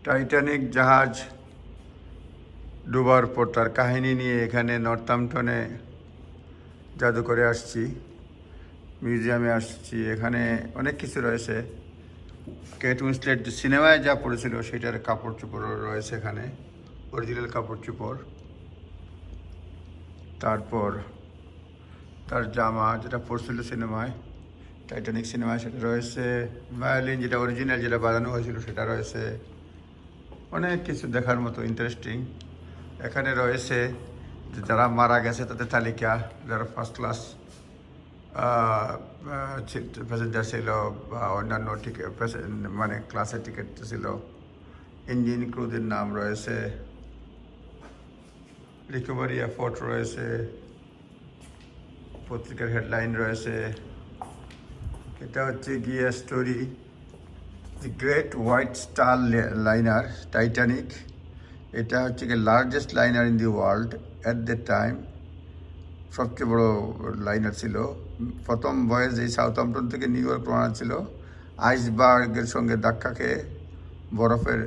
Titanic জাহাজ ডুবার পর তার কাহিনী নিয়ে এখানে নর্থাম্পটনে জাদুঘরে আসছি, মিউজিয়ামে আসছি। এখানে অনেক কিছু রয়েছে। কেট উইন্সলেট সিনেমায় যা পড়েছিল সেটার কাপড় চোপড় রয়েছে এখানে, অরিজিনাল কাপড় চোপড়। তারপর তার জামা যেটা পরছিল সিনেমায়, টাইটানিক সিনেমায়, সেটা রয়েছে। ভায়োলিন যেটা অরিজিনাল, যেটা বাজানো হয়েছিল সেটা রয়েছে। অনেক কিছু দেখার মতো ইন্টারেস্টিং। এখানে রয়েছে যে যারা মারা গেছে তাদের তালিকা, যারা ফার্স্ট ক্লাস প্যাসেঞ্জার ছিল বা অন্যান্য টিকিট মানে ক্লাসের টিকিট ছিল, ইঞ্জিন ক্রুদের নাম রয়েছে, রিকভারি এফোর্ট রয়েছে, পত্রিকার হেডলাইন রয়েছে। এটা হচ্ছে গিয়ে স্টোরি, দি great white star liner Titanic. এটা হচ্ছে গিয়ে largest liner in the world at the time. সবচেয়ে বড় লাইনার ছিল। প্রথম ভয়েস এই সাউথহ্যাম্পটন থেকে নিউ ইয়র্ক রওনা ছিল। আইসবার্গের সঙ্গে ধাক্কা খেয়ে, বরফের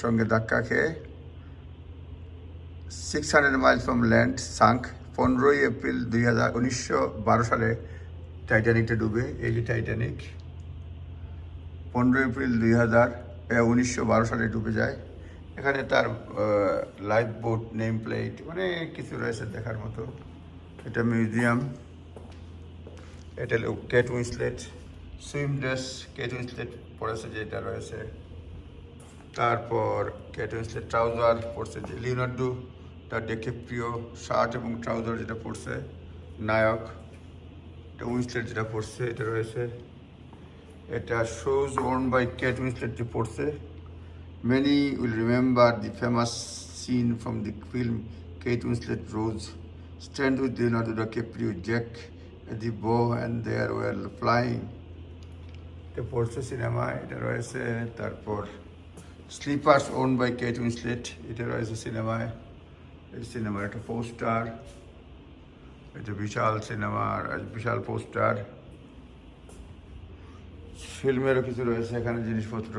সঙ্গে ধাক্কা খেয়ে 600 মাইল ফ্রম ল্যান্ড সাঙ্ক। 15ই এপ্রিল 1912 সালে টাইটানিকটা ডুবে। এই যে টাইটানিক 15 এপ্রিল 1912 সালে ডুবে যায়। এখানে তার লাইফ বোট, নেম প্লেট, অনেক কিছু রয়েছে দেখার মতো। এটা মিউজিয়াম। এটা Kate Winslet swim dress, Kate Winslet পরেছে যেটা রয়েছে। তারপর কেট উইন্সলেট ট্রাউজার পরছে, যে লিওনার্দো তার ডিক্যাপ্রিও শার্ট এবং ট্রাউজার যেটা পরছে নায়ক, এটা উইন্সলেট যেটা পরছে এটা রয়েছে। এটা shoes worn by Kate Winslet যে পরছে। Many will remember the famous scene from the film Kate Winslet Rose, stand with Leonardo DiCaprio, Jack at the bow and they were flying. এটা পড়ছে সিনেমায়, এটা রয়েছে। তারপর slippers worn by Kate Winslet, এটা রয়েছে সিনেমায়। এই সিনেমার একটা পোস্টার, এটা বিশাল সিনেমার বিশাল পোস্টার। ফিল্মেরও কিছু রয়েছে এখানে জিনিসপত্র।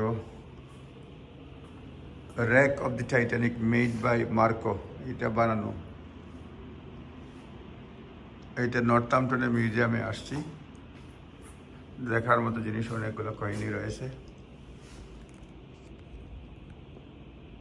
Rack of the Titanic made by Marco, এটা বানানো। এইটা নর্থাম্পটনের মিউজিয়ামে আসছি। দেখার মতো জিনিস অনেকগুলো কাহিনী রয়েছে।